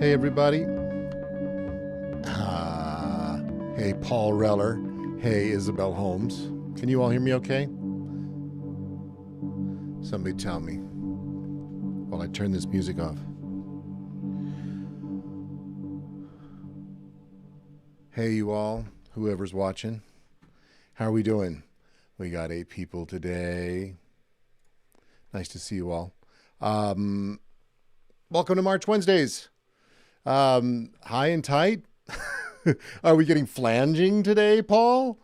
Hey, everybody. Hey, Paul Reller. Hey, Isabel Holmes. Can you all hear me okay? Somebody tell me while I turn this music off. Hey, you all, whoever's watching. How are we doing? We got 8 people today. Nice to see you all. Welcome to March Wednesdays. High and tight. Are we getting flanging today, Paul?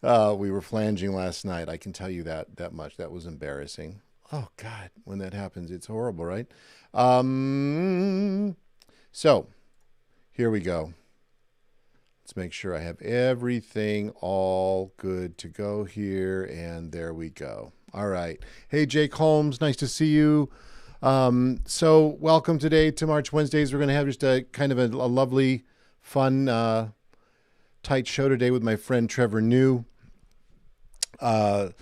We were flanging last night. I can tell you that much. That was embarrassing. Oh God, when that happens, it's horrible, right? So here we go. Let's make sure I have everything all good to go here, and there we go. All right. Hey, Jake Holmes, nice to see you. So welcome today to March Wednesdays. We're going to have just a kind of a lovely, fun, tight show today with my friend Trevor New. As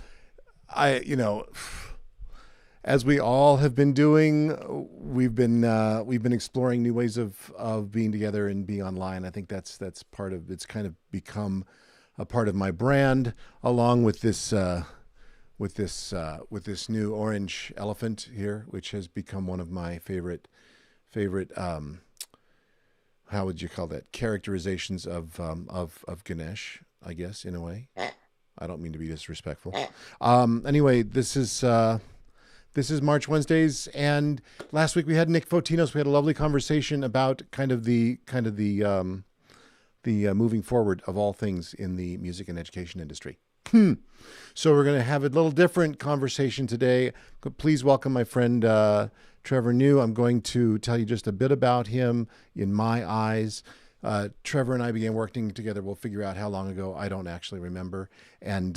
we all have been doing, we've been exploring new ways of being together and being online. I think that's part of it's kind of become a part of my brand, along with this new orange elephant here, which has become one of my favorite how would you call that, characterizations of Ganesh, I guess, in a way. I don't mean to be disrespectful. Anyway, this is March Wednesdays, and last week we had Nick Fotinos. We had a lovely conversation about kind of the moving forward of all things in the music and education industry. So we're going to have a little different conversation today. Please welcome my friend Trevor New. I'm going to tell you just a bit about him in my eyes. Trevor and I began working together. We'll figure out how long ago. I don't actually remember. And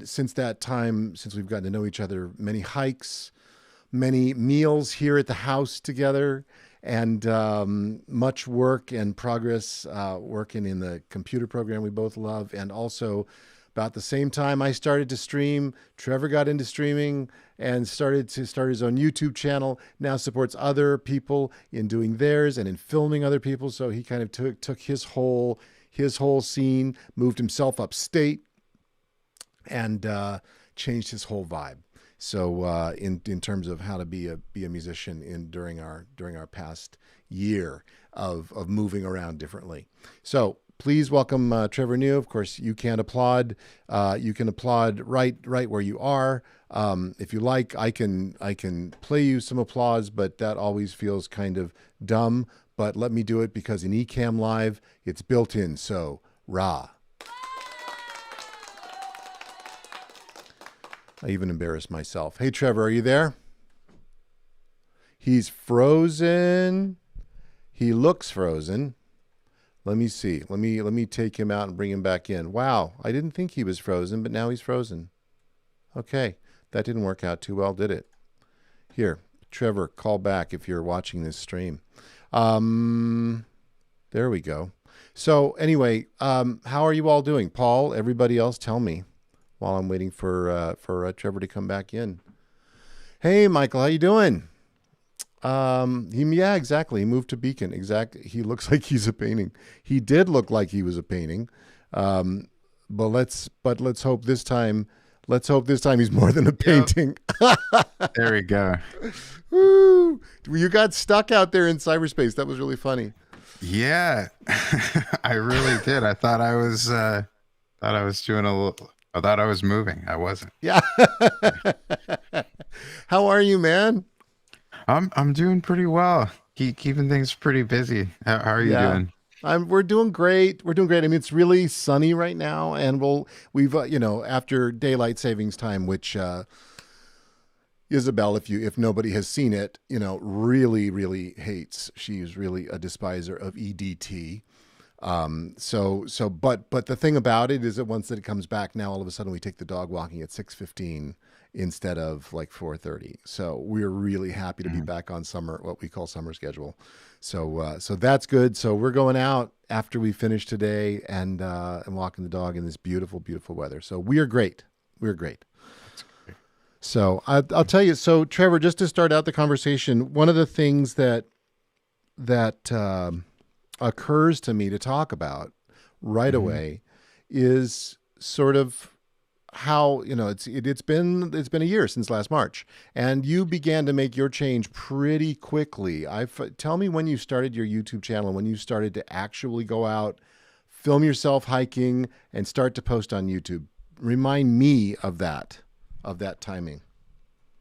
since that time, since we've gotten to know each other, many hikes, many meals here at the house together, and much work and progress working in the computer program we both love. And also, about the same time I started to stream, Trevor got into streaming and started to start his own YouTube channel. Now supports other people in doing theirs and in filming other people. So he kind of took his whole scene, moved himself upstate, and changed his whole vibe. So in terms of how to be a musician during our past year of moving around differently. So please welcome Trevor New. Of course, you can applaud. You can applaud right where you are. If you like, I can play you some applause, but that always feels kind of dumb. But let me do it because in Ecamm Live, it's built in. So rah. I even embarrassed myself. Hey, Trevor, are you there? He's frozen. He looks frozen. Let me see. Let me take him out and bring him back in. Wow, I didn't think he was frozen, but now he's frozen. Okay, that didn't work out too well, did it? Here, Trevor, call back if you're watching this stream. There we go. So anyway, how are you all doing? Paul, everybody else, tell me while I'm waiting for Trevor to come back in. Hey, Michael, how you doing? Yeah, exactly. He moved to Beacon. Exactly. He looks like he's a painting. He did look like he was a painting. But let's hope this time. Let's hope this time he's more than a painting. Yep. There we go. Woo! You got stuck out there in cyberspace. That was really funny. Yeah, I really did. I thought I was doing a little. I thought I was moving. I wasn't. Yeah. How are you, man? I'm doing pretty well. Keeping things pretty busy. How are you doing? We're doing great. We're doing great. I mean, it's really sunny right now, and we've after daylight savings time, which Isabel, if nobody has seen it, really hates. She's really a despiser of EDT. But the thing about it is that once it comes back, now all of a sudden we take the dog walking at 6:15 instead of like 4:30. So we're really happy to be back on what we call summer schedule. So that's good. So we're going out after we finish today and walking the dog in this beautiful, beautiful weather. So we are great. We're great. So I'll tell you. So Trevor, just to start out the conversation, one of the things that that occurs to me to talk about right Hmm. away is sort of how it's been a year since last March, and you began to make your change pretty quickly. Tell me when you started your YouTube channel and when you started to actually go out, film yourself hiking, and start to post on YouTube. Remind me of that timing.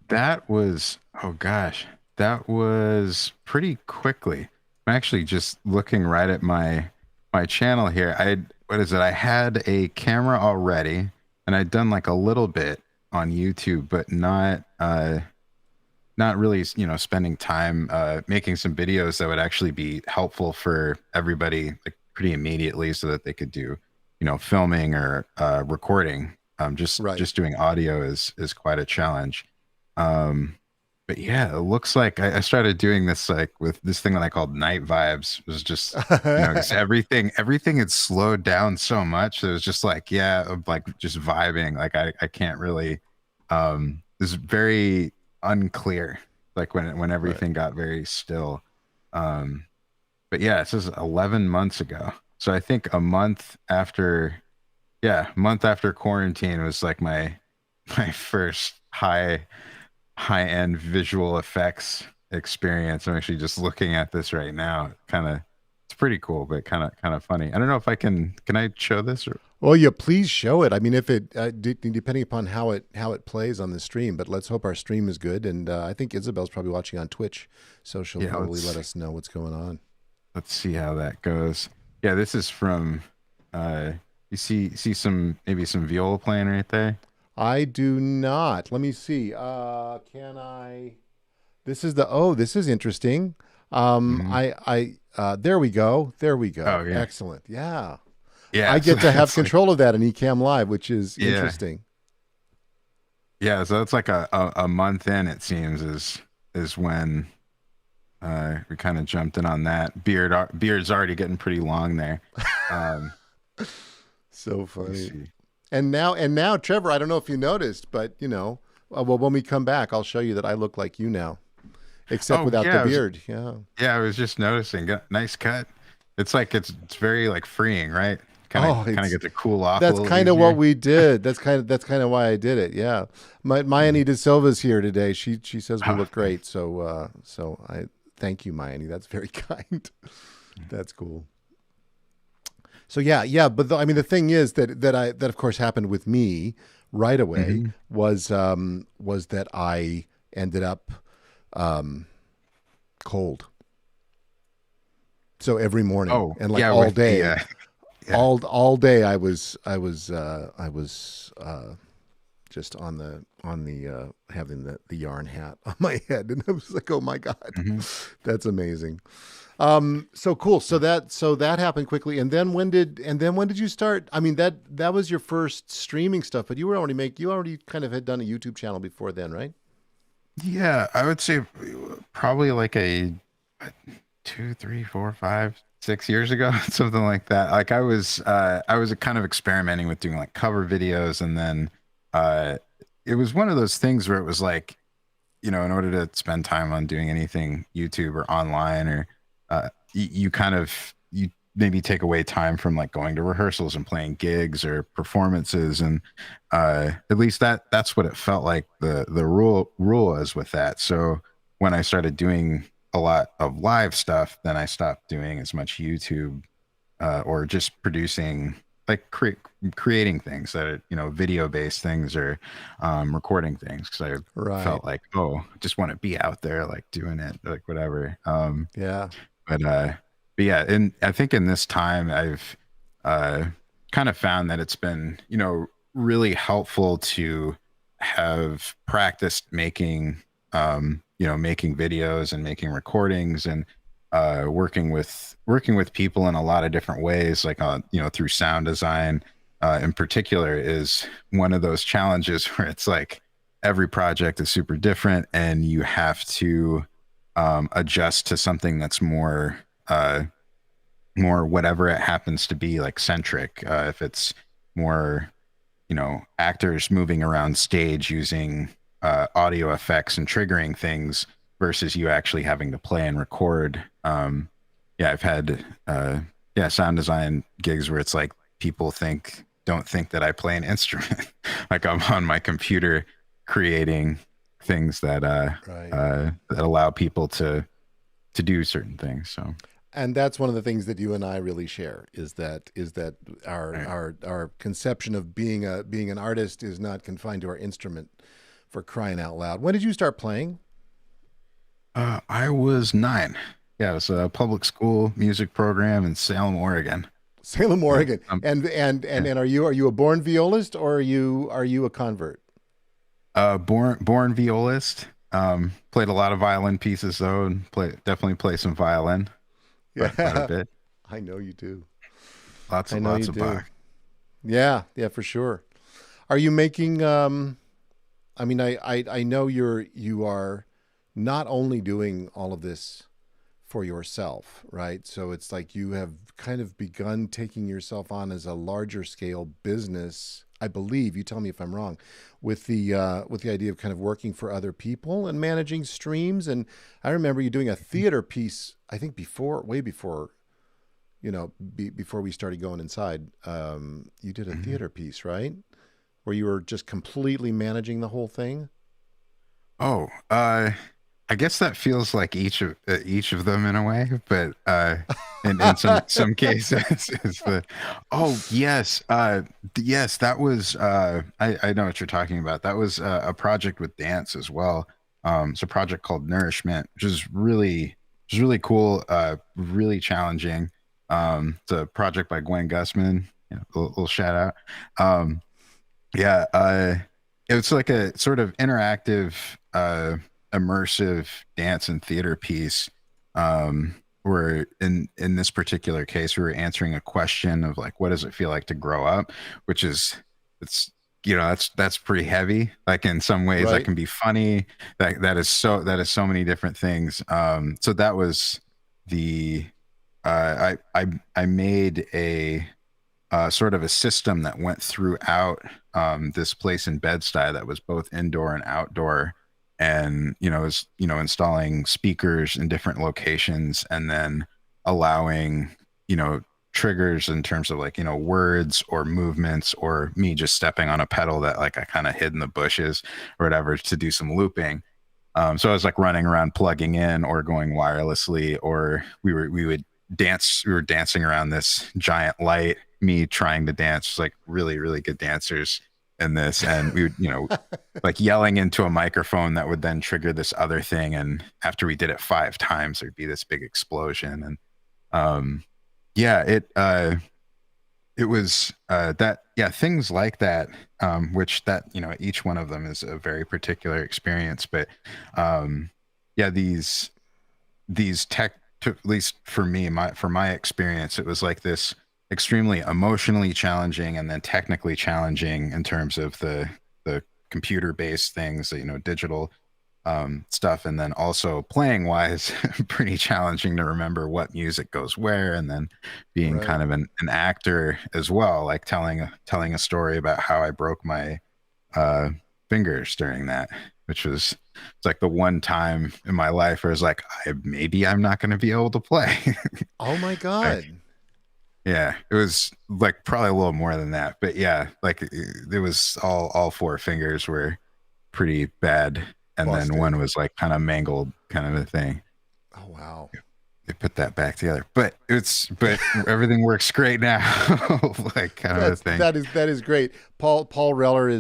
That was, oh gosh, that was pretty quickly. I'm actually just looking right at my channel here. What is it? I had a camera already, and I'd done like a little bit on YouTube, but not really, spending time making some videos that would actually be helpful for everybody like pretty immediately so that they could do, filming or recording. Just Right. just doing audio is quite a challenge. Um, but yeah, it looks like I started doing this like with this thing that I called night vibes. It was just, because everything had slowed down so much. It was just like, yeah, like just vibing. Like I can't really, it's very unclear, like when Right. everything got very still. Um, but yeah, this is 11 months ago. So I think month after quarantine was like my first high end visual effects experience. I'm actually just looking at this right now. It's pretty cool, but kind of funny. I don't know if can I show this or Well, yeah, please show it. I mean, if it depending upon how it plays on the stream, but let's hope our stream is good. And I think Isabel's probably watching on Twitch, so she'll yeah, probably let us know what's going on. let's see how that goes. Yeah, this is from uh you see maybe some viola playing right there. I do not. Let me see. Can I? This is the. Oh, this is interesting. Hmm. There we go. There we Oh go. yeah. Excellent. Yeah, I Yeah, so get to have it's like control of that in Ecamm Live, which is yeah. interesting. Yeah, so it's like a month in, it seems, is when we kind of jumped in on that. Beard's already getting pretty long there. Um, So let me funny. see. And now, Trevor, I don't know if you noticed, but well, when we come back, I'll show you that I look like you now, except Oh without the yeah, beard. Yeah. I was just noticing. Nice cut. It's like it's very like freeing, right? Kind of Oh, kind of it's get to cool off a that's little kind of what easier. we did. That's kind of why I did it. Yeah. My Mhm. Annie Silva's here today. She says we Oh, look great. So I thank you, my Annie. That's very kind. That's cool. So yeah. But I mean, the thing is that of course happened with me right away hmm. was that I ended up um, cold. So every morning Oh and like yeah, all with the day, yeah. all day I was just on the having the yarn hat on my head, and I was like, oh my god, Hmm. that's amazing. So cool. So that happened quickly, and then when did you start? I mean, that was your first streaming stuff, but you already kind of had done a YouTube channel before then, right? Yeah, I would say probably like a 2, 3, 4, 5, 6 years ago, something like that. Like I was kind of experimenting with doing like cover videos, and then uh, it was one of those things where it was like, in order to spend time on doing anything YouTube or online, or you kind of you maybe take away time from like going to rehearsals and playing gigs or performances, and at least that's what it felt like the rule is with that. So when I started doing a lot of live stuff, then I stopped doing as much YouTube, or just producing like creating things that are, video based things, or recording things, because I Right. felt like, oh, I just want to be out there like doing it, like whatever. Yeah. But uh but yeah, and I think in this time I've uh kind of found that it's been, really helpful to have practiced making videos and making recordings, and working with people in a lot of different ways, like through sound design in particular, is one of those challenges where it's like every project is super different, and you have to adjust to something that's uh, more whatever it happens to be, like centric. If it's more, actors moving around stage using audio effects and triggering things, versus you actually having to play and record. Yeah, I've had yeah, sound design gigs where it's like people don't think that I play an instrument. Like I'm on my computer creating things Right. that allow people to do certain things. So And that's one of the things that you and I really share is that right. our conception of being an artist is not confined to our instrument, for crying out loud. When did you start playing? I was 9. Yeah, it was a public school music program in Salem, Oregon. Salem, Yeah. Oregon. And Yeah. and are you a born violist, or are you a convert? Born violist. Played a lot of violin pieces though, and play some violin quite a Yeah, bit. I know you do. Lots I of know you lots of do. Bach. Yeah, yeah, for sure. Are you making I mean, I know you are not only doing all of this for yourself, right? So it's like you have kind of begun taking yourself on as a larger scale business. I believe, you tell me if I'm wrong, with the idea of kind of working for other people and managing streams. And I remember you doing a theater piece, I think before, way before, before we started going inside. You did a Mhm. theater piece, right? Where you were just completely managing the whole thing. Oh, I guess that feels like each of them in a way, but in some cases is the oh yes, yes, that was I know what you're talking about. That was a project with dance as well. It's a project called Nourishment, which is really cool, really challenging. It's a project by Gwen Gussman. Yeah, little shout out. Um, yeah, it's like a sort of interactive, immersive dance and theater piece. Where in this particular case, we were answering a question of like, what does it feel like to grow up? Which is, it's that's pretty heavy. Like in some ways, that Right. can be funny. That is so many different things. So that was the I made a sort of a system that went throughout this place in Bed-Stuy that was both indoor and outdoor, and was installing speakers in different locations, and then allowing triggers in terms of like words or movements or me just stepping on a pedal that like I kind of hid in the bushes or whatever to do some looping. So I was like running around plugging in or going wirelessly, or we were dancing around this giant light, me trying to dance, like really, really good dancers in this. And we would, like yelling into a microphone that would then trigger this other thing. And after we did it 5 times, there'd be this big explosion. And yeah, it was that yeah, things like that, which that each one of them is a very particular experience, but yeah, these tech, to, at least for me, for my experience, it was like this extremely emotionally challenging and then technically challenging in terms of the computer based things, digital stuff, and then also playing wise, pretty challenging to remember what music goes where, and then being Right. kind of an actor as well, like telling a story about how I broke my uh, fingers during that, which was it's like the one time in my life where I was like, maybe I'm not going to be able to play. Oh my Like, God. yeah, it was like probably a little more than that, but yeah, like it was all 4 fingers were pretty bad, and then Busted. one was like kind of mangled, kind of a thing. Oh wow. They put that back together, but everything works great now, like kind of a That's thing. that is great. Paul Reller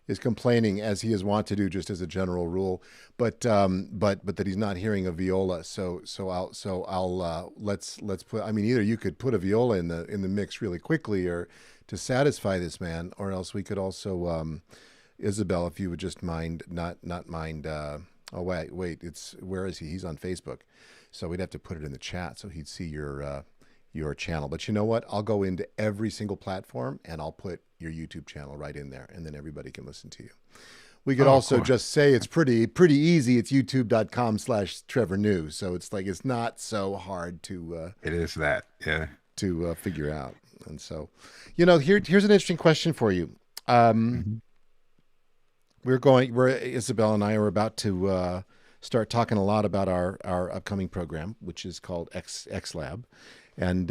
is complaining, as he is wont to do, just as a general rule, but that he's not hearing a viola. So I'll let's put. I mean, either you could put a viola in the mix really quickly, or to satisfy this man, or else we could also Isabel, if you would just not mind. Oh wait, it's where is he? He's on Facebook, so we'd have to put it in the chat so he'd see your channel. But you know what? I'll go into every single platform and I'll put your YouTube channel right in there, and then everybody can listen to you. We could Oh, also cool. just say it's pretty easy. It's youtube.com/Trevor News. So it's like it's not so hard It is that, yeah. to figure out. And so, here's an interesting question for you. Um, Mhm. we're Isabel and I are about to start talking a lot about our upcoming program, which is called X Lab, and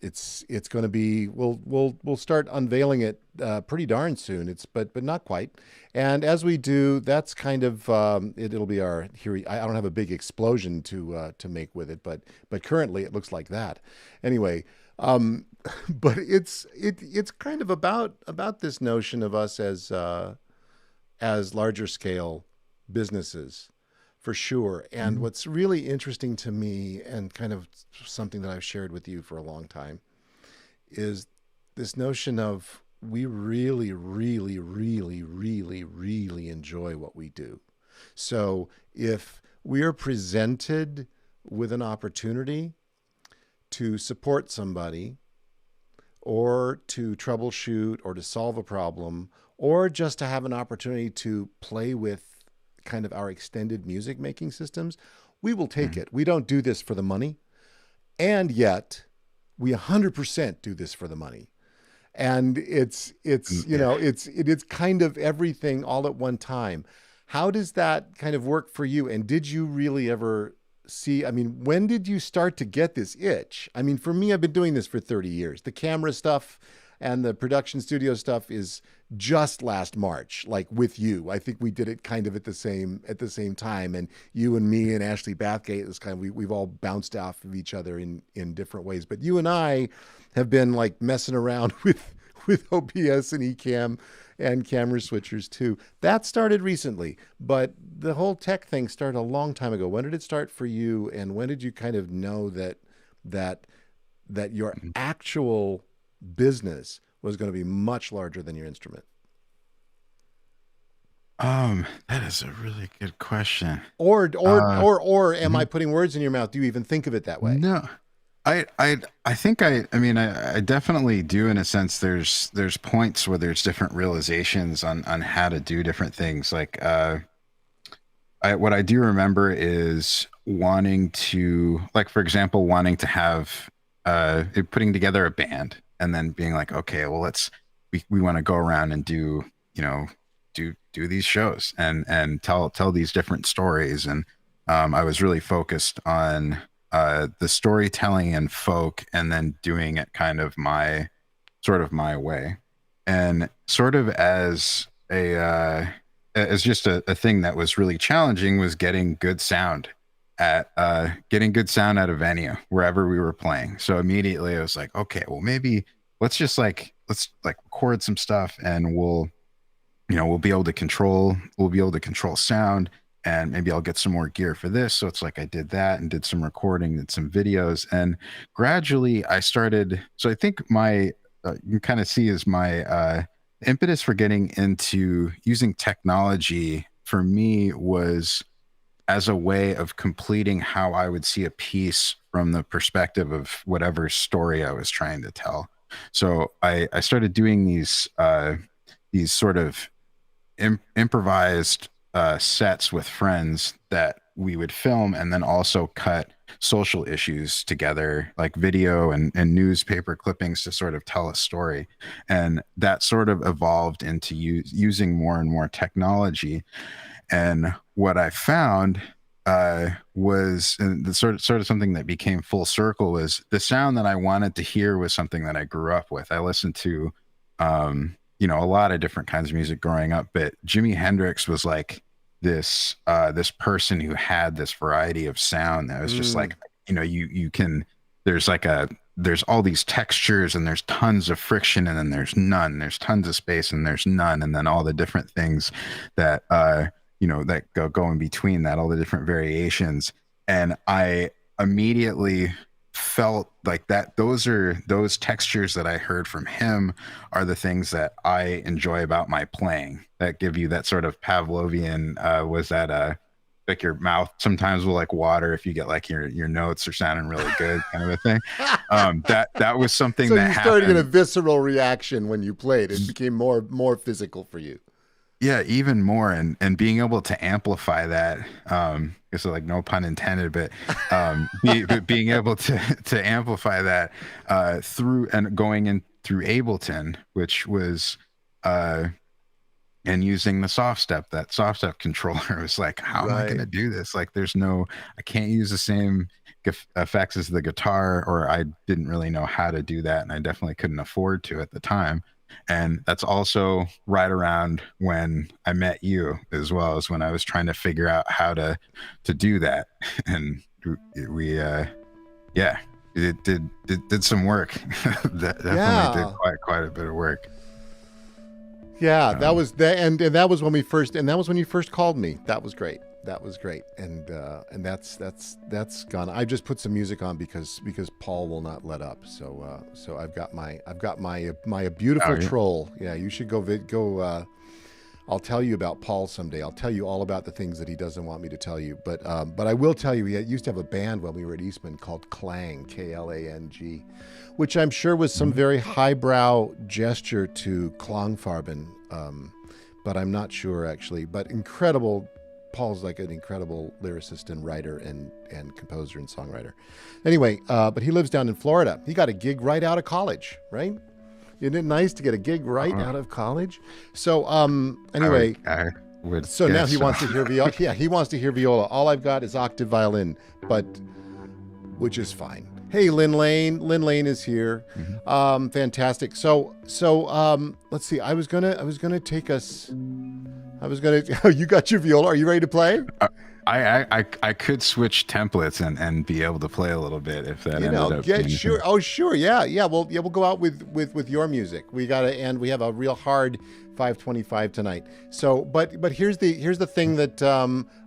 it's going to be we'll start unveiling it pretty darn soon. It's but not quite. And as we do, that's kind of it'll be our here. I don't have a big explosion to make with it, but currently it looks like that. Anyway, but it's kind of about this notion of us as larger scale businesses for sure. And what's really interesting to me and kind of something that I've shared with you for a long time is this notion of we really, really, really, really, really enjoy what we do. So if we are presented with an opportunity to support somebody or to troubleshoot or to solve a problem or just to have an opportunity to play with kind of our extended music making systems, we will take it. We don't do this for the money. And yet we 100% do this for the money. And it's it's kind of everything all at one time. How does that kind of work for you? And did you really ever see, I mean, when did you start to get this itch? I mean, for me, I've been doing this for 30 years. The camera stuff and the production studio stuff is just last March, like with you. I think we did it kind of at the same time. And you and me and Ashley Bathgate is kind of, we've all bounced off of each other in different ways. But you and I have been like messing around with OBS and Ecamm and camera switchers too. That started recently, but the whole tech thing started a long time ago. When did it start for you? And when did you kind of know that your actual business was going to be much larger than your instrument? That is a really good question. Or am I Mhm. putting words in your mouth? Do you even think of it that way? No, I think I mean, I definitely do in a sense. There's points where there's different realizations on how to do different things. Like, what I do remember is wanting to, like, for example, wanting to have, putting together a band and then being like, okay, well, we want to go around and do, you know, do these shows and tell these different stories. And I was really focused on the storytelling and folk, and then doing it kind of my way, and sort of as just a thing that was really challenging was getting good sound at a venue wherever we were playing. So immediately I was like, okay, well, maybe let's record some stuff, and we'll be able to control sound, and maybe I'll get some more gear for this. So it's like I did that and did some recording and some videos, and gradually I started. So I think my you can kind of see is my impetus for getting into using technology for me was as a way of completing how I would see a piece from the perspective of whatever story I was trying to tell. So I started doing these sort of improvised sets with friends that we would film and then also cut social issues together, like video and newspaper clippings to sort of tell a story. And that sort of evolved into using more and more technology. And what I found was, and the sort of something that became full circle, was the sound that I wanted to hear was something that I grew up with. I listened to a lot of different kinds of music growing up, but Jimi Hendrix was like this person who had this variety of sound that was just like, you can, there's like there's all these textures, and there's tons of friction, and then there's none, there's tons of space, and there's none, and then all the different things that that go in between that, all the different variations. And I immediately felt like that those textures that I heard from him are the things that I enjoy about my playing, that give you that sort of Pavlovian was that like your mouth sometimes will like water if you get like your notes are sounding really good kind of a thing. That was something So that you started getting a happened. visceral reaction when you played. It became more physical for you. Yeah, even more, and being able to amplify that, guess like no pun intended, but being able to amplify that through and going in through Ableton, which was and using the that soft step controller was like, how am I going Right. to do this? Like, I can't use the same effects as the guitar, or I didn't really know how to do that. And I definitely couldn't afford to at the time. And that's also right around when I met you, as well as when I was trying to figure out how to do that. And we yeah, it did some work. That definitely did Yeah. quite a bit of work. Yeah, that Um, was that, and that was when we first, and that was when you first called me. That was great. That was great, and that's gone. I just put some music on because Paul will not let up. So I've got my oh beautiful yeah. troll. Yeah, you should go. I'll tell you about Paul someday. I'll tell you all about the things that he doesn't want me to tell you. But I will tell you, he used to have a band when we were at Eastman called Clang, Klang, which I'm sure was some Mhm. very highbrow gesture to Klangfarben. But I'm not sure actually. But incredible. Paul's like an incredible lyricist and writer and composer and songwriter. Anyway, but he lives down in Florida. He got a gig right out of college, right? Isn't it nice to get a gig right Uh, out of college? So, I anyway, I would so now guess he so. wants to hear viola. Yeah, he wants to hear viola. All I've got is octave violin, but which is fine. Hey, Lynn Lane. Lynn Lane is here. Mhm. Fantastic. So, let's see. I was gonna take us. I was gonna. You got your viola. Are you ready to play? Uh, I could switch templates and be able to play a little bit if that You ended know, up get being a sure. thing. Oh, sure. Yeah. We'll go out with your music. We gotta, and we have a real hard 525 tonight. So, but here's the thing that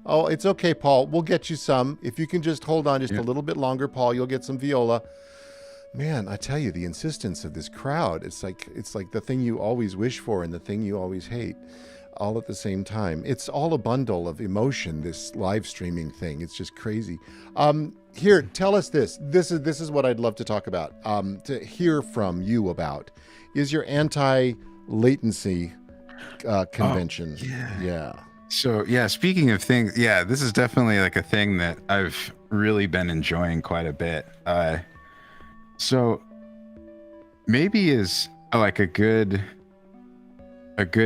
oh, it's okay, Paul. We'll get you some if you can just hold on just a Yeah. little bit longer, Paul. You'll get some viola. Man, I tell you, the insistence of this crowd. It's like the thing you always wish for and the thing you always hate, all at the same time. It's all a bundle of emotion. This live streaming thing. It's just crazy. Here, tell us this. This is what I'd love to talk about. To hear from you about is your anti-latency Oh, convention. yeah. Yeah. So yeah, speaking of things, yeah, this is definitely like a thing that I've really been enjoying quite a bit. So maybe is like a good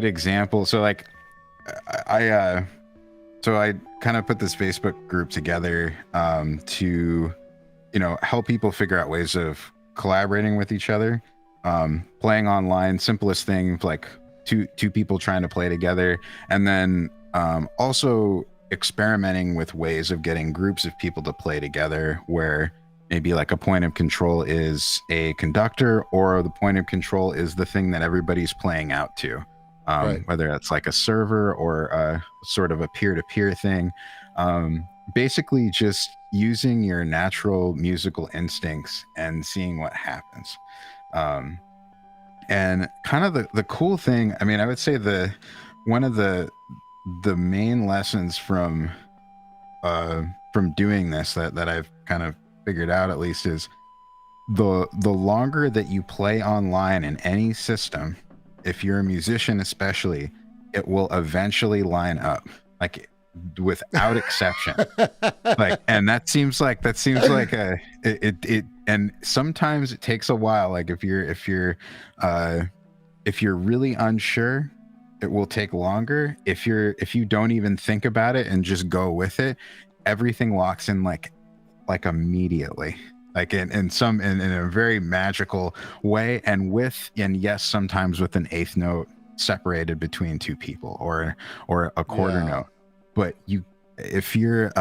example. So like I kind of put this Facebook group together to help people figure out ways of collaborating with each other, playing online, simplest thing like two people trying to play together, and then also experimenting with ways of getting groups of people to play together where maybe like a point of control is a conductor, or the point of control is the thing that everybody's playing out to, Right. whether that's like a server or a sort of a peer-to-peer thing. Basically just using your natural musical instincts and seeing what happens. um, and kind of the cool thing, I mean, I would say one of the main lessons from doing this that I've kind of figured out at least is the longer that you play online in any system, if you're a musician especially, it will eventually line up, like without exception. Like, and that seems like it and sometimes it takes a while. Like uh if you're really unsure, it will take longer. If you don't even think about it and just go with it, everything locks in like immediately, like in a very magical way, and yes, sometimes with an eighth note separated between two people, or a quarter Yeah. note. But if you're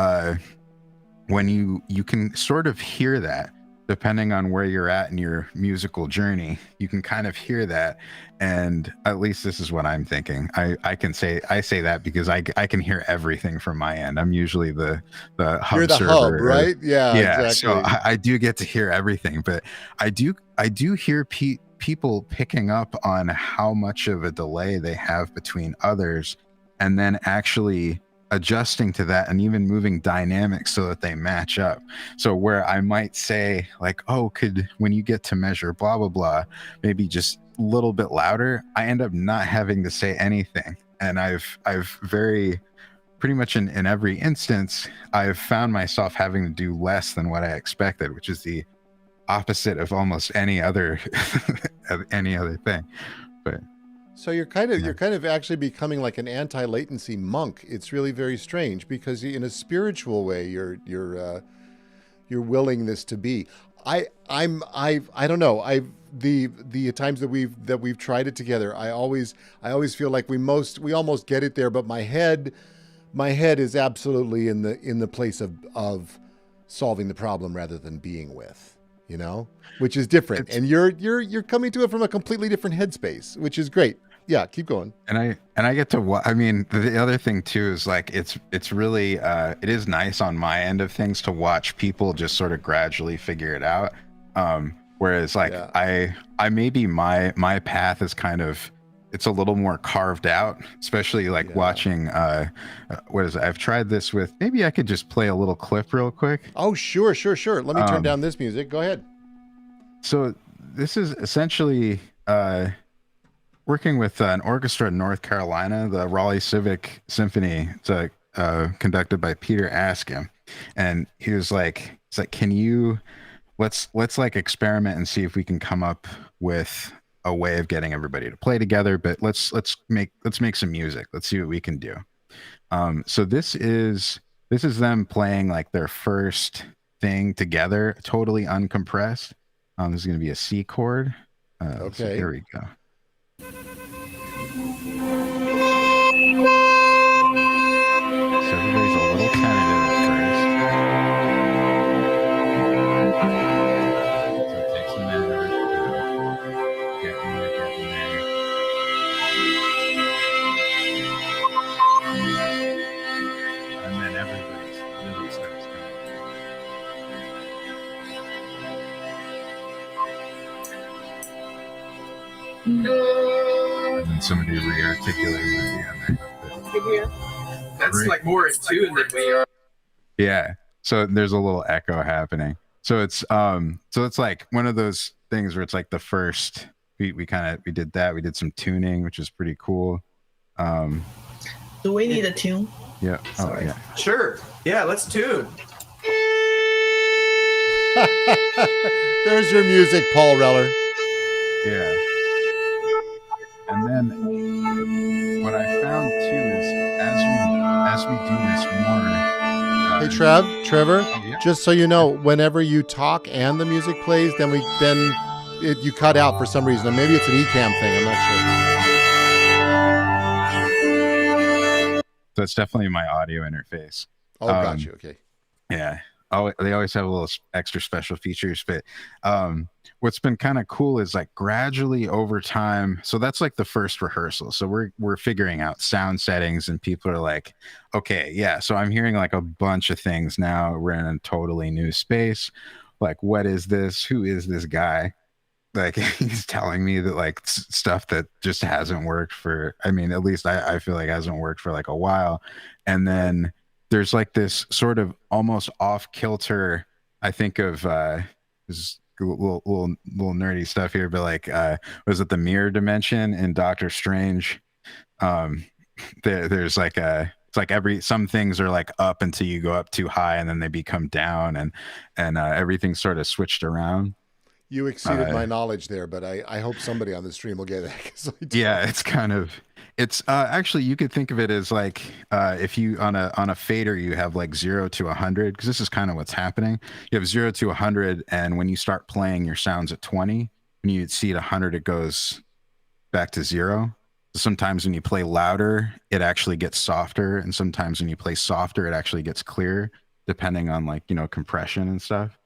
when you can sort of hear that, depending on where you're at in your musical journey, you can kind of hear that. And at least this is what I'm thinking. I say that because I can hear everything from my end. I'm usually the You're hub the hub, server. right? Yeah, Yeah, so exactly. I do get to hear everything, but I do hear people picking up on how much of a delay they have between others, and then actually adjusting to that and even moving dynamics so that they match up. So where I might say like, oh, could when you get to measure blah blah blah, maybe just a little bit louder, I end up not having to say anything. And I've very pretty much in every instance, I've found myself having to do less than what I expected, which is the opposite of almost any other of any other thing. But So you're Yeah. kind of actually becoming like an anti-latency monk. It's really very strange because in a spiritual way your willingness to be. I don't know. The times that we've tried it together, I always feel like we almost get it there, but my head is absolutely in the place of solving the problem rather than being with, you know, which is different. It's And you're coming to it from a completely different headspace, which is great. Yeah, keep going. and I get to I mean, the other thing too is like it's really it is nice on my end of things to watch people just sort of gradually figure it out. Whereas like Yeah. I maybe my path is kind of, it's a little more carved out, especially like Yeah. watching what is it? I've tried this with, maybe I could just play a little clip real quick. Oh, sure, sure, sure. Let me turn Um down this music. Go ahead. so this is essentially working with an orchestra in North Carolina, the Raleigh Civic Symphony. It's conducted by Peter Askim, and he's like, can you let's like experiment and see if we can come up with a way of getting everybody to play together. But let's make some music. Let's see what we can do. So this is them playing like their first thing together, totally uncompressed. This is going to be a C chord. So Okay. here we go. So everybody's a little tentative at first. So it takes a minute or two. Getting there. And then everybody's really starts coming. And then somebody re-articulating at the end. That's like more in tune than we are. Yeah. So there's a little echo happening. So it's like one of those things where it's like the first we kind of we did that. We did some tuning, which is pretty cool. Do we need a tune? Yeah. Oh Sorry. yeah. Sure. Yeah, let's tune. There's your music, Paul Reller. Yeah. And then what I found too is as we do this more. Hey, Trevor, yeah. just so you know, whenever you talk and the music plays, you cut out for some reason. Or maybe it's an eCam thing. I'm not sure. So it's definitely my audio interface. Oh, got you. Okay. Yeah. Oh, they always have a little extra special features, but what's been kind of cool is like gradually over time. So that's like the first rehearsal. So we're figuring out sound settings, and people are like, okay, yeah. So I'm hearing like a bunch of things now. We're in a totally new space. Like, what is this? Who is this guy? Like he's telling me that like stuff that just hasn't worked for, I mean, at least I feel like hasn't worked for like a while. And then there's like this sort of almost off kilter, I think of this is little nerdy stuff here, but like was it the mirror dimension in Doctor Strange? There's like it's like some things are like up until you go up too high, and then they become down, and everything's sort of switched around. You exceeded my knowledge there, but I hope somebody on the stream will get it. 'Cause Yeah, it's kind of, it's actually you could think of it as like if you on a fader you have like 0 to 100, because this is kind of what's happening. You have 0 to 100, and when you start playing your sounds at 20, when you see it 100, it goes back to 0. So sometimes when you play louder, it actually gets softer, and sometimes when you play softer, it actually gets clearer, depending on like compression and stuff.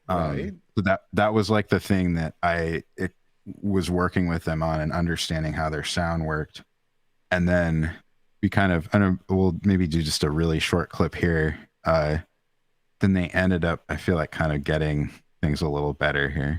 Right. So that was like the thing that it was working with them on and understanding how their sound worked. And then we kind of, I don't know, we'll maybe do just a really short clip here. Then they ended up, I feel like, kind of getting things a little better here.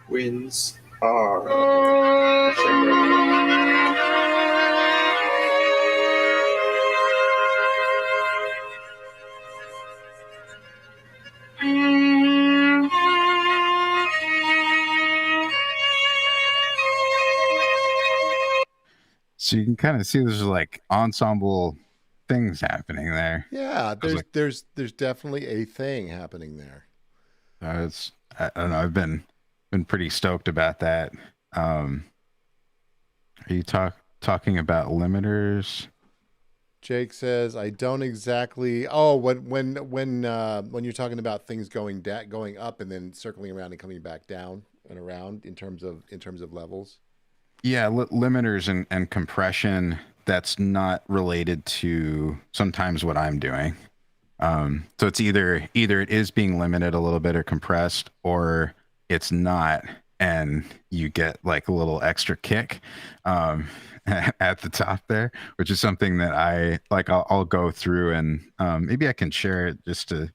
Winds are. can kind of see there's like ensemble things happening there. Yeah, I was like, there's definitely a thing happening there. it's I don't know. I've been pretty stoked about that. Are you talking about limiters? Jake says, "I don't exactly." Oh, when you're talking about things going up and then circling around and coming back down and around in terms of levels. Yeah, limiters and compression. That's not related to sometimes what I'm doing. So it's either it is being limited a little bit or compressed, or it's not, and you get like a little extra kick at the top there, which is something that I like. I'll go through and maybe I can share it just to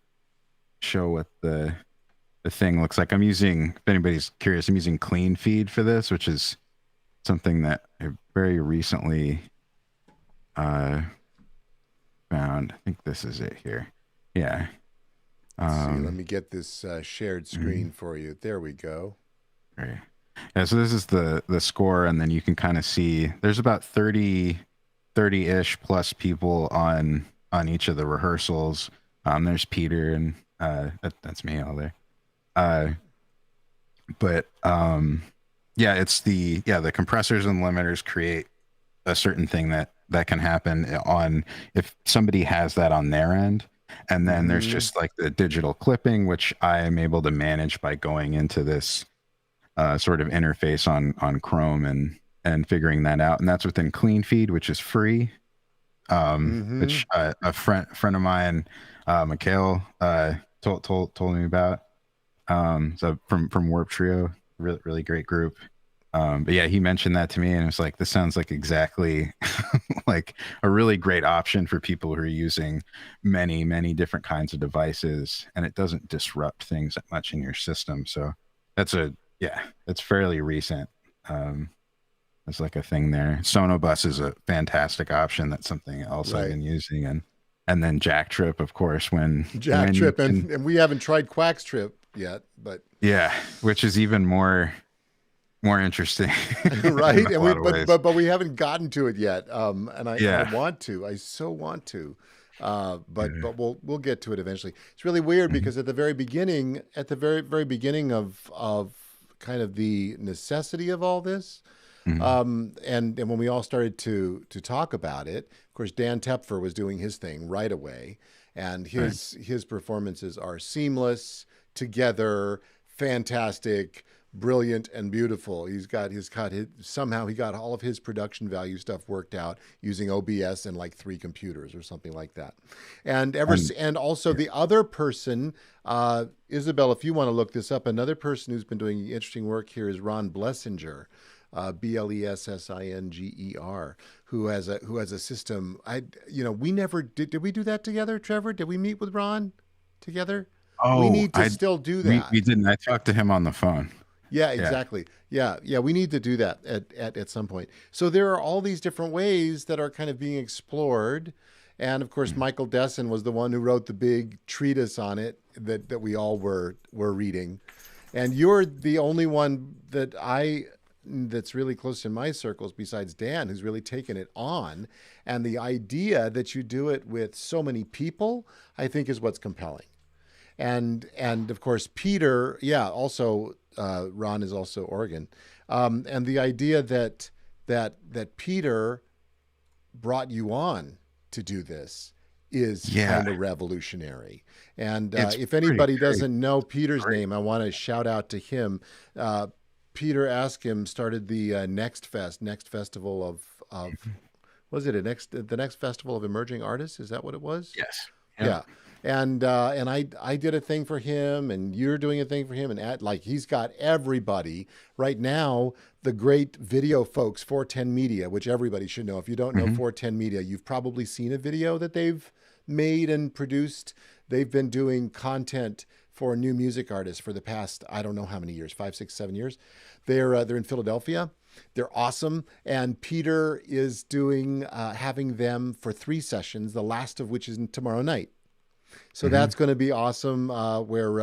show what the thing looks like. I'm using, if anybody's curious, I'm using Clean Feed for this, which is something that I very recently found. I think this is it here. Yeah. Let's see, let me get this shared screen for you. There we go. Right. Yeah, so this is the score, and then you can kind of see there's about 30-ish plus people on each of the rehearsals. There's Peter, and that's me all there. But yeah, it's the compressors and limiters create a certain thing that can happen on if somebody has that on their end. And then there's just like the digital clipping, which I am able to manage by going into this sort of interface on Chrome and figuring that out. And that's within Clean Feed, which is free. Which a friend of mine, Mikhail, told me about. So from Warp Trio, really great group. But yeah, he mentioned that to me, and it was like, this sounds like exactly like a really great option for people who are using many different kinds of devices, and it doesn't disrupt things that much in your system. So that's it's fairly recent. It's like a thing there. Sonobus is a fantastic option. That's something else I've been using, and then Jack Trip, of course, when Trip, and we haven't tried Quack's Trip yet, but yeah, which is even more interesting. Right. And but we haven't gotten to it yet. And I want to. I so want to. But we'll get to it eventually. It's really weird because at the very beginning of kind of the necessity of all this, and when we all started to talk about it, of course Dan Tepfer was doing his thing right away, and his performances are seamless, together, fantastic, brilliant, and beautiful. Somehow he got all of his production value stuff worked out using OBS and like 3 computers or something like that. And also the other person, Isabel, if you want to look this up, another person who's been doing interesting work here is Ron Blessinger, Blessinger, who has a system. We never did we do that together, Trevor? Did we meet with Ron together? Oh, we need to still do that. We didn't. I talked to him on the phone. Yeah, exactly. Yeah. We need to do that at some point. So there are all these different ways that are kind of being explored. And of course, Michael Desson was the one who wrote the big treatise on it that we all were reading. And you're the only one that's really close in my circles besides Dan who's really taken it on. And the idea that you do it with so many people, I think, is what's compelling. And of course, Peter, also Ron is also Oregon, and the idea that Peter brought you on to do this is kind of revolutionary. And if anybody doesn't know Peter's name, I want to shout out to him. Peter Askim started the Next Festival of was it the Next Festival of Emerging Artists? Is that what it was? Yes. Yeah. And I did a thing for him, and you're doing a thing for him, and he's got everybody right now. The great video folks, 410 Media, which everybody should know. If you don't know 410 Media, you've probably seen a video that they've made and produced. They've been doing content for new music artists for the past, I don't know how many years, 5, 6, 7 years. They're in Philadelphia. They're awesome. And Peter is doing having them for 3 sessions, the last of which is tomorrow night. So that's going to be awesome, where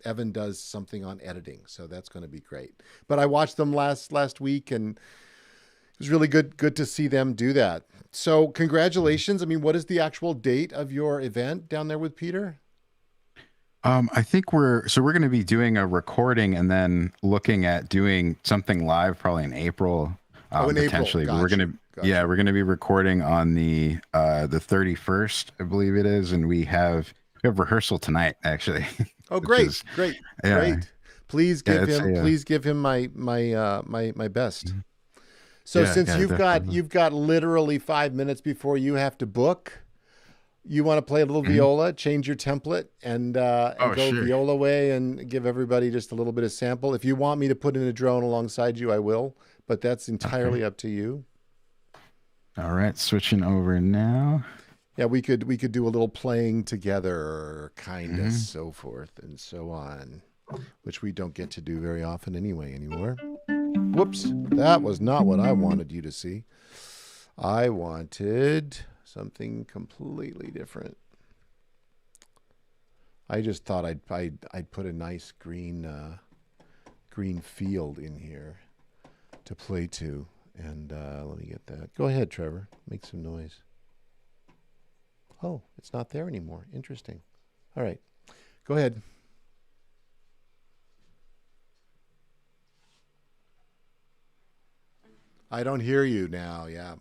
Evan does something on editing. So that's going to be great. But I watched them last week, and was really good to see them do that. So congratulations. I mean, what is the actual date of your event down there with Peter? I think we're going to be doing a recording and then looking at doing something live probably in April, Oh, in April. potentially. But we're Gotcha. yeah, we're gonna be recording on the 31st, I believe it is, and we have rehearsal tonight actually. Oh, which great, is- great, yeah, great. Please yeah, give it's him, a, please give him my best. So Yeah, since yeah, definitely. you've got literally 5 minutes before you have to book, you want to play a little viola, change your template, and Oh, go sure. viola way and give everybody just a little bit of sample. If you want me to put in a drone alongside you, I will, but that's entirely up to you. All right, switching over now. Yeah, we could do a little playing together, kind of, so forth and so on, which we don't get to do very often anymore. Whoops, that was not what I wanted you to see. I wanted something completely different. I just thought I'd put a nice green field in here to play to, and let me get that. Go ahead, Trevor. Make some noise. Oh, it's not there anymore. Interesting. All right, go ahead. I don't hear you now. Yeah,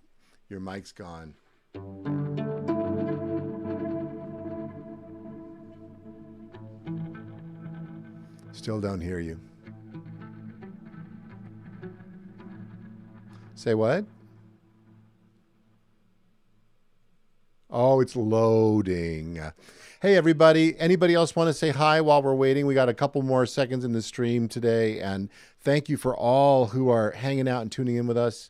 your mic's gone. Still don't hear you. Say what? Oh, it's loading. Hey, everybody. Anybody else want to say hi while we're waiting? We got a couple more seconds in the stream today. And thank you for all who are hanging out and tuning in with us.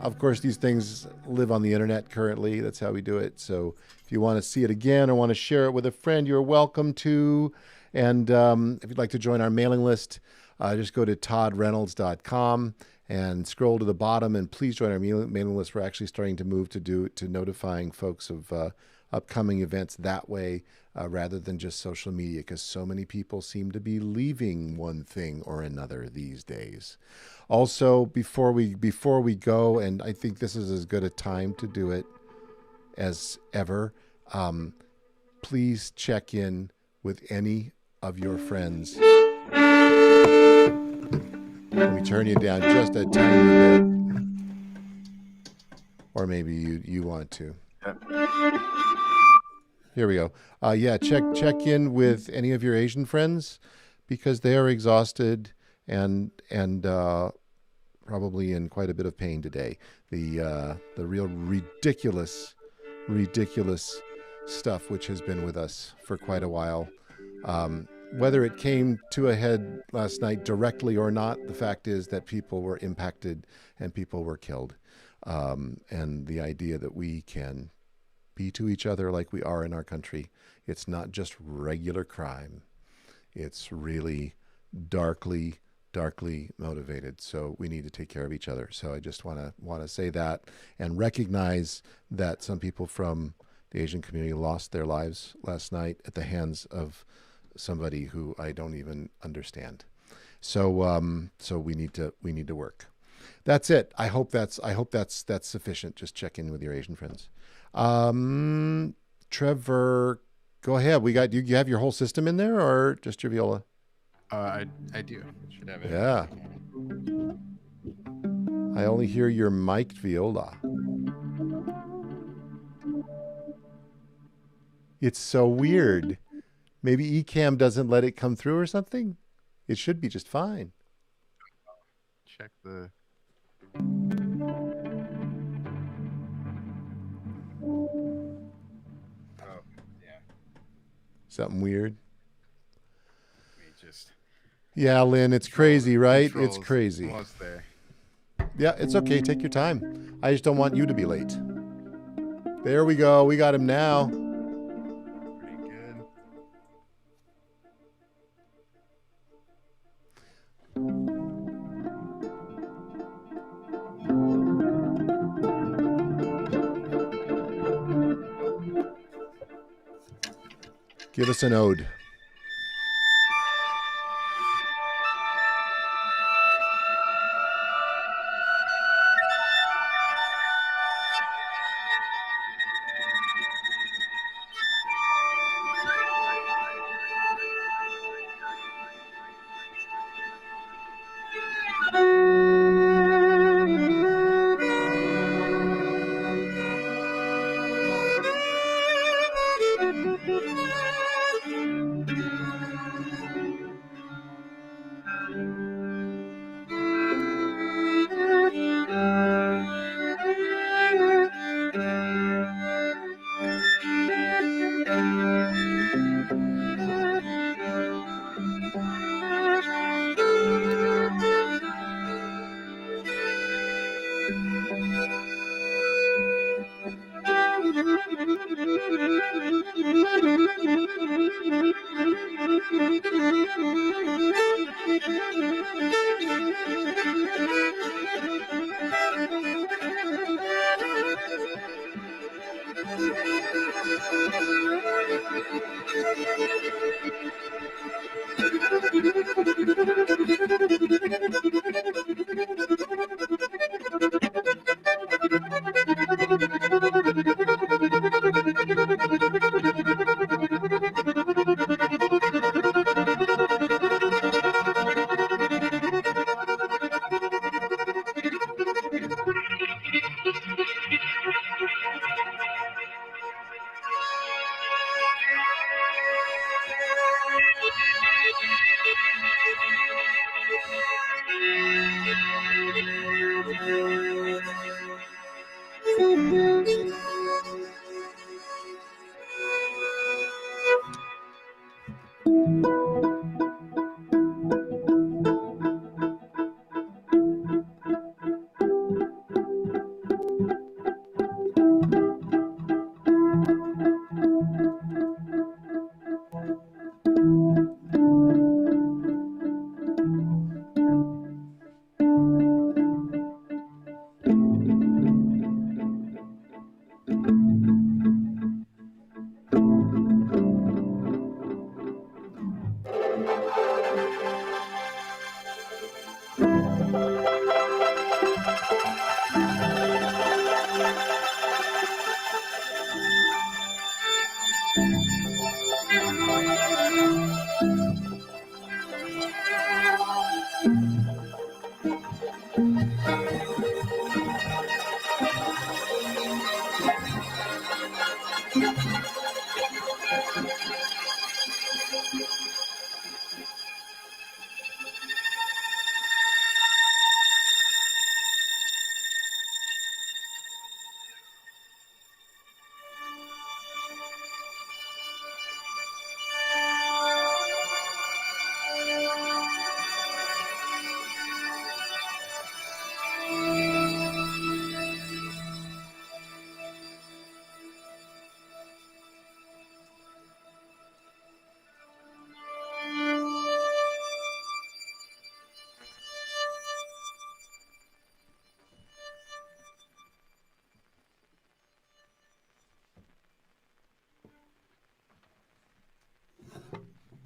Of course, these things live on the internet currently. That's how we do it. So if you want to see it again or want to share it with a friend, you're welcome to. And if you'd like to join our mailing list, just go to toddreynolds.com and scroll to the bottom, and please join our mailing list. We're actually starting to move to notifying folks of upcoming events that way, rather than just social media, because so many people seem to be leaving one thing or another these days. Also, before we go, and I think this is as good a time to do it as ever, please check in with any of your friends. Let me turn you down just a tiny bit. Or maybe you want to. Yep. Here we go. Yeah, check in with any of your Asian friends, because they are exhausted and probably in quite a bit of pain today. The real ridiculous stuff which has been with us for quite a while. Whether it came to a head last night directly or not, the fact is that people were impacted and people were killed. And the idea that we can be to each other like we are in our country, it's not just regular crime. It's really darkly motivated. So we need to take care of each other. So I just want to say that and recognize that some people from the Asian community lost their lives last night at the hands of somebody who I don't even understand. So we need to work. That's it. I hope that's sufficient. Just check in with your Asian friends. Trevor, go ahead. You have your whole system in there, or just your viola? I do. Should have it. Yeah. I only hear your mic'd viola. It's so weird. Maybe Ecamm doesn't let it come through or something? It should be just fine. Check the. Oh, yeah. Something weird. Let me just. Yeah, Lynn, it's crazy, right? Controls. It's crazy. Almost there. Yeah, it's okay. Take your time. I just don't want you to be late. There we go. We got him now. Pretty good. Give us an ode.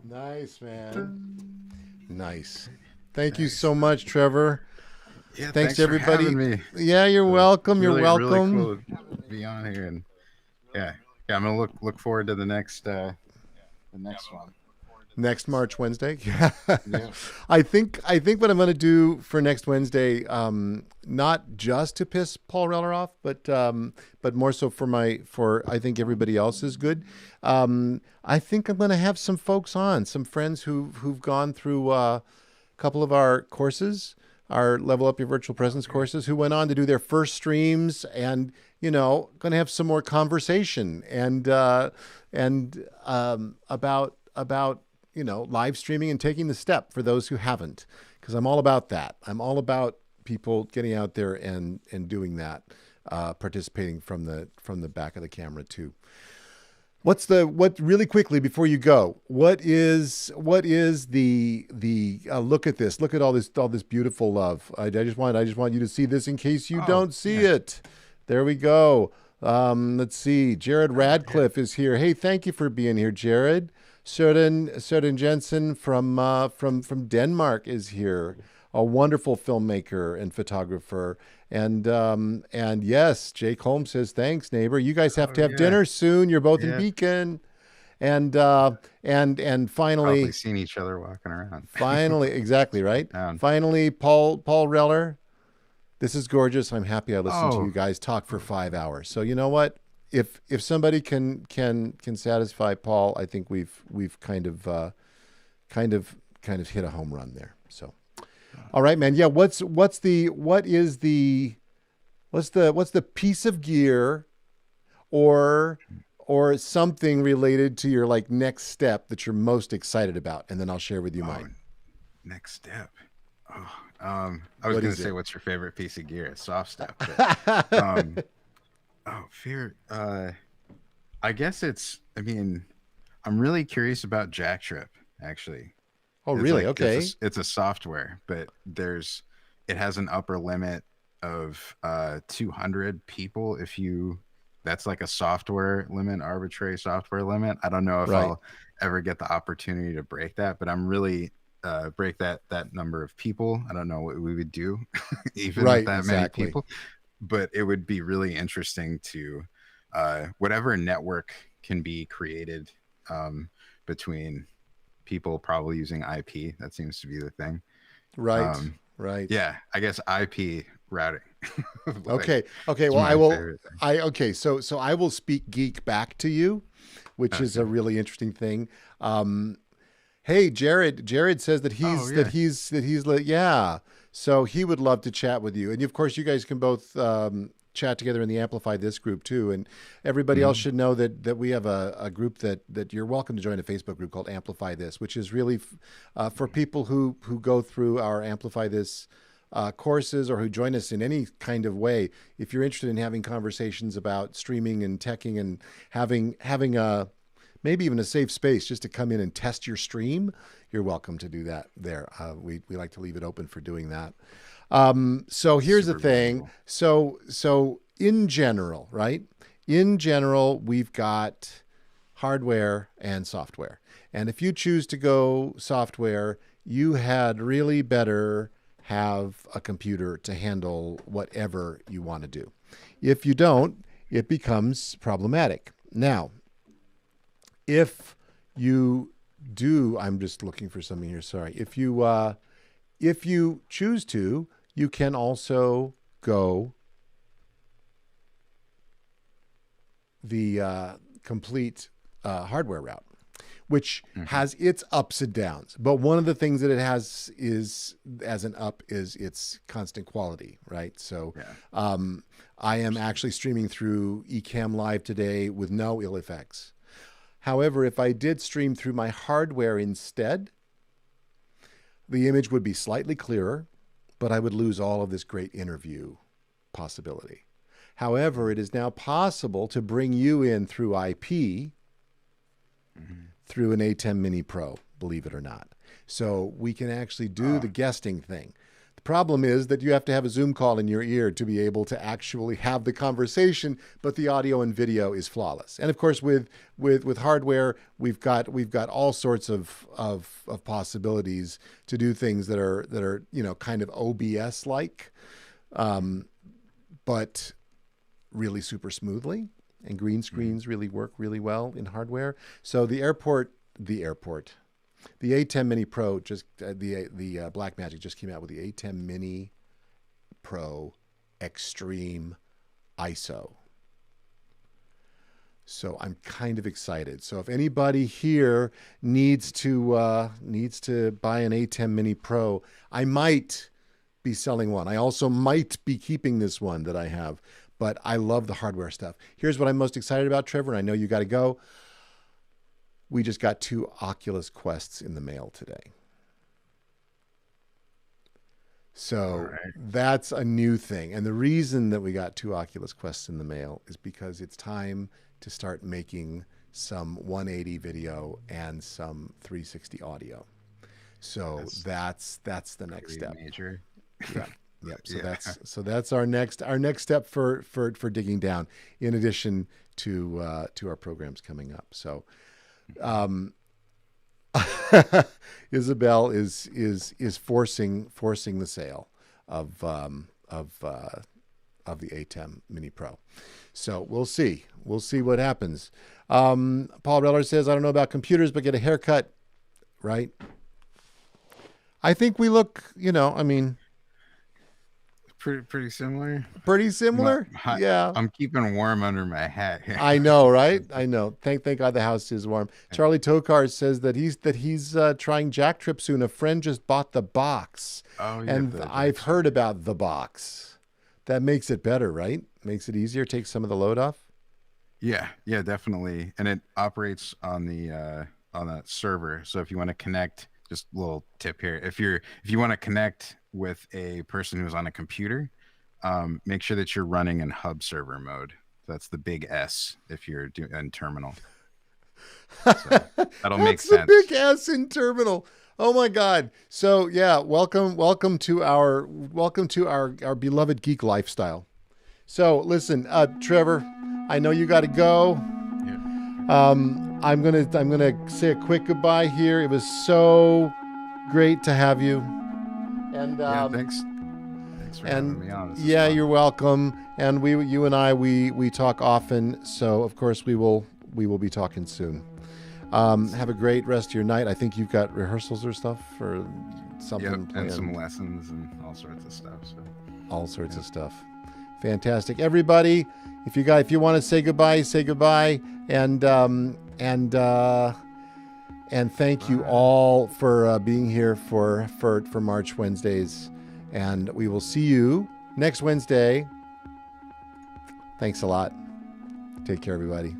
Nice, man. Nice. Thank you Nice. so much, Trevor. Yeah, Thanks to for everybody. having me. Yeah, you're welcome. You're Really, welcome. really cool to be on here, and yeah, I'm gonna look forward to the next one. Next March Wednesday. Yeah. I think what I'm going to do for next Wednesday, not just to piss Paul Reller off, but more so for I think everybody else is good. I think I'm going to have some folks on, some friends who've gone through a couple of our courses, our Level Up Your Virtual Presence courses, who went on to do their first streams, and going to have some more conversation and about live streaming and taking the step for those who haven't, because I'm all about that. I'm all about people getting out there and doing that, participating from the back of the camera too. What really quickly before you go? What is the look at this? Look at all this beautiful love. I just want you to see this in case you don't see it. There we go. Let's see. Jared Radcliffe is here. Hey, thank you for being here, Jared. Søren Jensen from Denmark is here. A wonderful filmmaker and photographer. And yes, Jake Holmes says, thanks, neighbor. You guys have to have dinner soon. You're both in Beacon. And finally, probably seen each other walking around. Finally, exactly right. Finally, Paul Reller. This is gorgeous. I'm happy I listened to you guys talk for 5 hours. So you know what? If somebody can satisfy Paul, I think we've kind of hit a home run there. So, all right, man. Yeah. What's the piece of gear or something related to your next step that you're most excited about, and then I'll share with you mine. Next step. I was going to say, what's your favorite piece of gear? Soft step. But, fear. I guess I'm really curious about Jack Trip, actually. Oh, really? Okay. It's a software, but it has an upper limit of 200 people if you that's like a software limit, arbitrary software limit. I don't know if Right. I'll ever get the opportunity to break that, but I'm really break that number of people. I don't know what we would do even with Right. that many Exactly. people, but it would be really interesting to whatever network can be created between people probably using IP. That seems to be the thing. Right. Um, Right. yeah, I guess IP routing. Okay. Okay. It's Well, I my will. favorite thing. Okay. So I will speak geek back to you, which is a Okay. really interesting thing. Hey, Jared says that Oh, yeah. yeah. So he would love to chat with you, and of course, you guys can both chat together in the Amplify This group too. And everybody else should know that we have a group that you're welcome to join, a Facebook group called Amplify This, which is really for people who go through our Amplify This courses or who join us in any kind of way. If you're interested in having conversations about streaming and teching and having a maybe even a safe space just to come in and test your stream, you're welcome to do that there. We like to leave it open for doing that. So here's the Super thing. valuable. So in general, right? In general, we've got hardware and software. And if you choose to go software, you had really better have a computer to handle whatever you want to do. If you don't, it becomes problematic. Now, if you do, I'm just looking for something here. Sorry. If you choose to, you can also go the complete hardware route, which has its ups and downs. But one of the things that it has is, as an up, is its constant quality, right? So I am actually streaming through Ecamm Live today with no ill effects. However, if I did stream through my hardware instead, the image would be slightly clearer, but I would lose all of this great interview possibility. However, it is now possible to bring you in through IP through an A10 Mini Pro, believe it or not. So we can actually do the guesting thing. The problem is that you have to have a Zoom call in your ear to be able to actually have the conversation, but the audio and video is flawless. And of course, with hardware, we've got all sorts of possibilities to do things that are kind of OBS like, but really super smoothly. And green screens really work really well in hardware. So the A10 Mini Pro just the Blackmagic just came out with the A10 Mini Pro Extreme ISO. So I'm kind of excited. So if anybody here needs to buy an A10 Mini Pro, I might be selling one. I also might be keeping this one that I have, but I love the hardware stuff. Here's what I'm most excited about, Trevor, and I know you got to go. We just got 2 Oculus Quests in the mail today. So that's a new thing. And the reason that we got 2 Oculus Quests in the mail is because it's time to start making some 180 video and some 360 audio. So that's the next step. Major. Yeah. Yep. So that's our next step for digging down, in addition to our programs coming up. So Isabel is forcing the sale of the A10 Mini Pro. So we'll see what happens. Paul Reller says, I don't know about computers, but get a haircut, right? I think we look, Pretty similar. Pretty similar? Yeah. I'm keeping warm under my hat here. I know, right? I know. Thank God the house is warm. Charlie Tokar says that he's trying Jack Trip soon. A friend just bought the box. Oh, yeah. And I've heard about the box. That makes it better, right? Makes it easier, takes some of the load off. Yeah, definitely. And it operates on the server. So if you want to connect, just a little tip here. If you want to connect with a person who's on a computer, make sure that you're running in hub server mode. That's the big S if you're in terminal. So that'll make sense. The big S in terminal. Oh my God. So yeah, welcome to our beloved geek lifestyle. So listen, Trevor, I know you got to go. Yeah. I'm gonna say a quick goodbye here. It was so great to have you. And Yeah, thanks. Thanks for having me on. This is yeah, fun. you're welcome. And you and I, we talk often. So of course we will be talking soon. Have a great rest of your night. I think you've got rehearsals or stuff or something Yep, planned. and some lessons and all sorts of stuff. So All sorts of stuff. Fantastic. Everybody, if you want to say goodbye, say goodbye. And thank you all for being here for March Wednesdays. And we will see you next Wednesday. Thanks a lot. Take care, everybody.